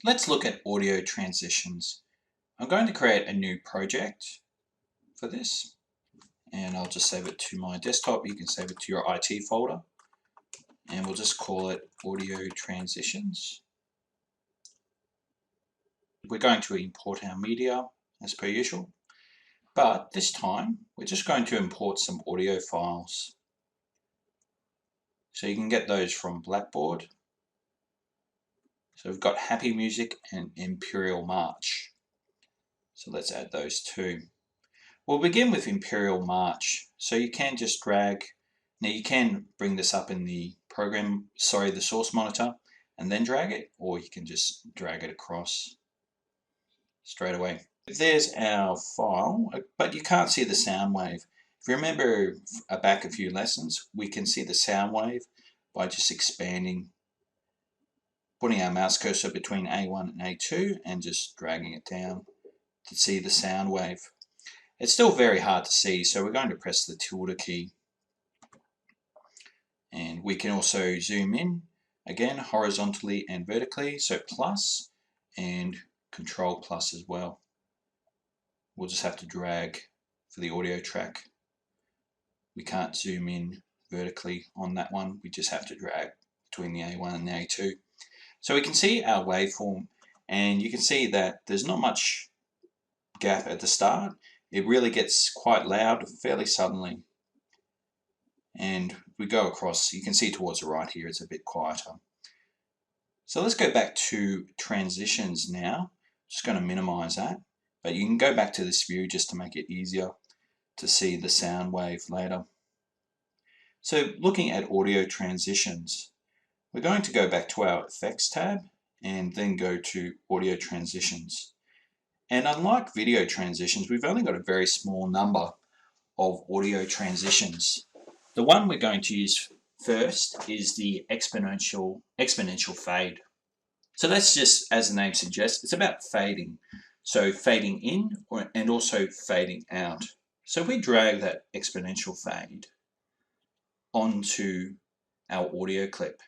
Let's look at audio transitions. I'm going to create a new project for this, and I'll just save it to my desktop. You can save it to your IT folder, and we'll just call it audio transitions. We're going to import our media as per usual, but this time we're just going to import some audio files. So you can get those from Blackboard. So we've got Happy Music and Imperial March. So let's add those two. We'll begin with Imperial March. So you can just drag. Now you can bring this up in the the source monitor, and then drag it, or you can just drag it across straight away. There's our file, but you can't see the sound wave. If you remember back a few lessons, we can see the sound wave by just expanding, putting our mouse cursor between A1 and A2 and just dragging it down to see the sound wave. It's still very hard to see, so we're going to press the tilde key. And we can also zoom in, again, horizontally and vertically, so plus and control plus as well. We'll just have to drag for the audio track. We can't zoom in vertically on that one, we just have to drag between the A1 and the A2. So we can see our waveform, and you can see that there's not much gap at the start. It really gets quite loud fairly suddenly. And we go across, you can see towards the right here, it's a bit quieter. So let's go back to transitions now. Just going to minimize that, but you can go back to this view just to make it easier to see the sound wave later. So looking at audio transitions, we're going to go back to our effects tab and then go to audio transitions. And unlike video transitions, we've only got a very small number of audio transitions. The one we're going to use first is the exponential fade. So that's just, as the name suggests, it's about fading. So fading in and also fading out. So if we drag that exponential fade onto our audio clip,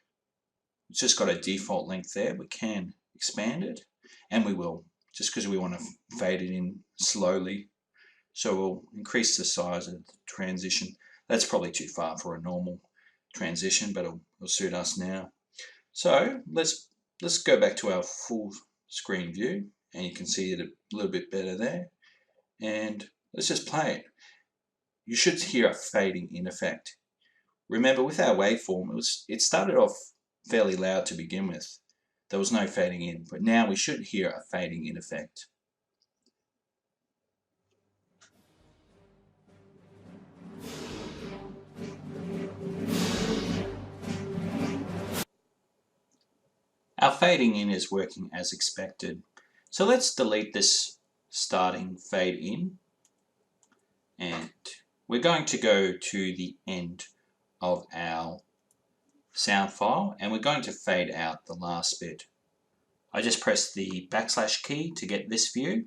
it's just got a default length there. We can expand it, and we will, just because we want to fade it in slowly. So we'll increase the size of the transition. That's probably too far for a normal transition, but it'll suit us now. So let's go back to our full screen view, and you can see it a little bit better there. And let's just play it. You should hear a fading in effect. Remember, with our waveform, it started off fairly loud to begin with. There was no fading in, but now we should hear a fading in effect. Our fading in is working as expected. So let's delete this starting fade in, and we're going to go to the end of our sound file, and we're going to fade out the last bit. I just press the backslash key to get this view,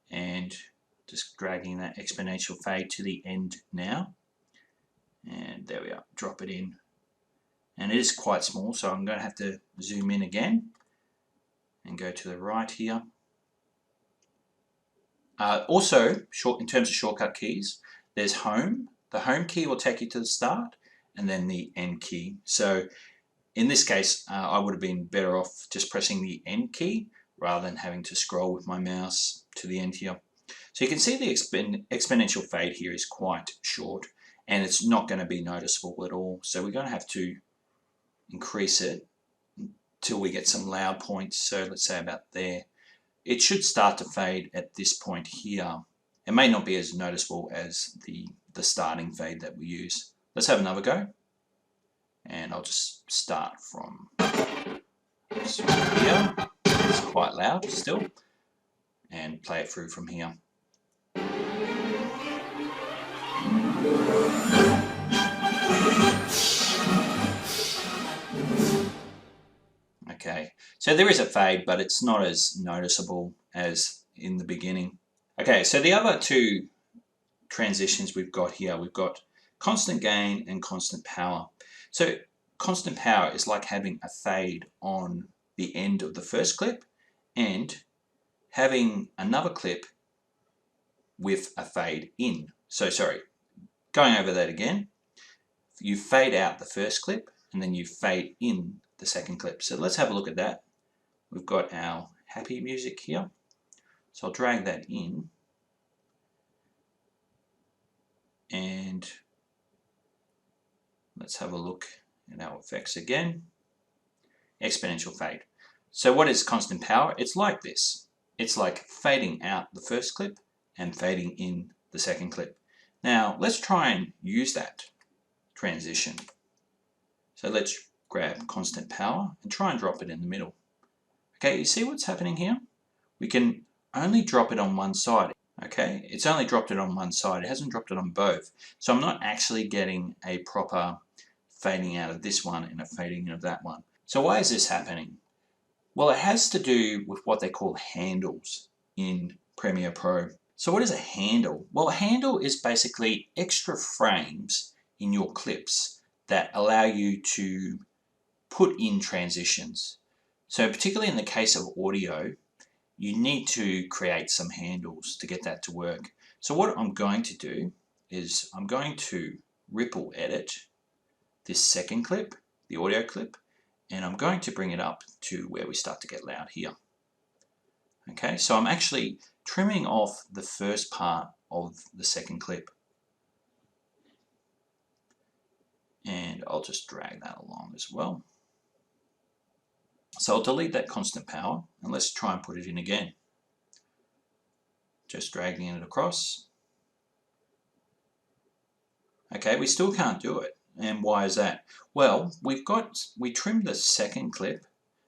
and just dragging that exponential fade to the end now. And there we are, drop it in. And it is quite small, so I'm going to have to zoom in again and go to the right here. Also, in terms of shortcut keys, there's home. The home key will take you to the start, and then the end key. So in this case, I would have been better off just pressing the end key rather than having to scroll with my mouse to the end here. So you can see the exponential fade here is quite short, and it's not going to be noticeable at all. So we're going to have to increase it till we get some loud points. So let's say about there. It should start to fade at this point here. It may not be as noticeable as the starting fade that we use. Let's have another go. And I'll just start from here. It's quite loud still. And play it through from here. Okay, so there is a fade, but it's not as noticeable as in the beginning. Okay, so the other two transitions we've got here, we've got constant gain and constant power. So constant power is like having a fade on the end of the first clip and having another clip with a fade in. So sorry, going over that again, you fade out the first clip and then you fade in the second clip. So let's have a look at that. We've got our happy music here. So I'll drag that in and let's have a look at our effects again. Exponential fade. So what is constant power? It's like this. It's like fading out the first clip and fading in the second clip. Now let's try and use that transition. So let's grab constant power and try and drop it in the middle. Okay, you see what's happening here? We can only drop it on one side. Okay, it's only dropped it on one side. It hasn't dropped it on both. So I'm not actually getting a proper fading out of this one and a fading in of that one. So why is this happening? Well, it has to do with what they call handles in Premiere Pro. So what is a handle? Well, a handle is basically extra frames in your clips that allow you to put in transitions. So particularly in the case of audio, you need to create some handles to get that to work. So what I'm going to do is I'm going to ripple edit this second clip, the audio clip, and I'm going to bring it up to where we start to get loud here. Okay, so I'm actually trimming off the first part of the second clip. And I'll just drag that along as well. So I'll delete that constant power and let's try and put it in again. Just dragging it across. Okay, we still can't do it. And why is that? Well, we trimmed the second clip,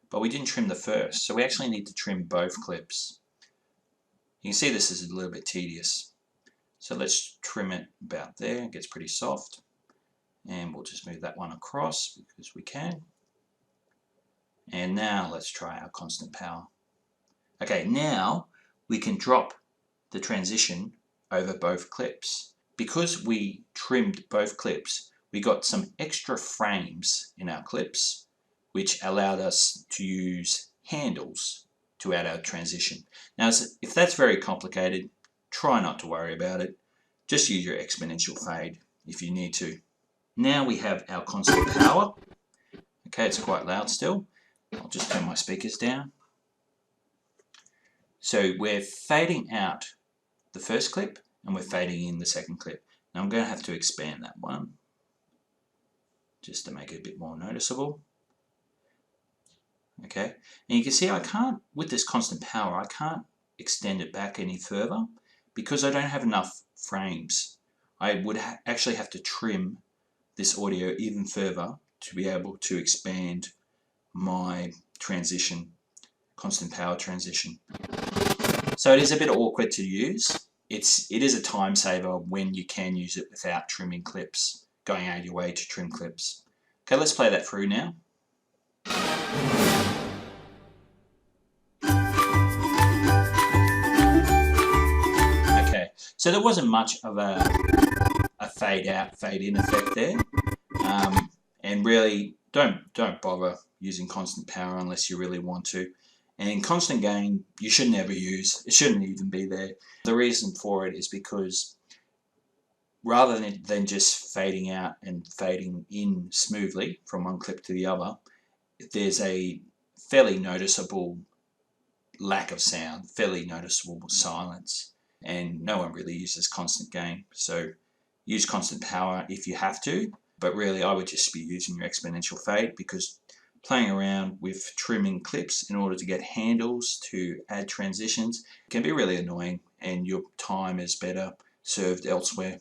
but we didn't trim the first. So we actually need to trim both clips. You can see this is a little bit tedious. So let's trim it about there. It gets pretty soft. And we'll just move that one across because we can. And now let's try our constant power. Okay, now we can drop the transition over both clips. Because we trimmed both clips, we got some extra frames in our clips, which allowed us to use handles to add our transition. Now, if that's very complicated, try not to worry about it. Just use your exponential fade if you need to. Now we have our constant power. Okay, it's quite loud still. I'll just turn my speakers down. So we're fading out the first clip and we're fading in the second clip. Now I'm going to have to expand that one just to make it a bit more noticeable. Okay, and you can see I can't, with this constant power, I can't extend it back any further because I don't have enough frames. I would actually have to trim this audio even further to be able to expand my transition, constant power transition. So it is a bit awkward to use. It is a time saver when you can use it without trimming clips, going out of your way to trim clips. Okay, let's play that through now. Okay, so there wasn't much of a fade out, fade in effect there. And really don't bother using constant power unless you really want to. And constant gain, you should never use. It shouldn't even be there. The reason for it is because rather than just fading out and fading in smoothly from one clip to the other, there's a fairly noticeable lack of sound, fairly noticeable silence, and no one really uses constant gain. So use constant power if you have to, but really I would just be using your exponential fade because playing around with trimming clips in order to get handles to add transitions can be really annoying and your time is better served elsewhere.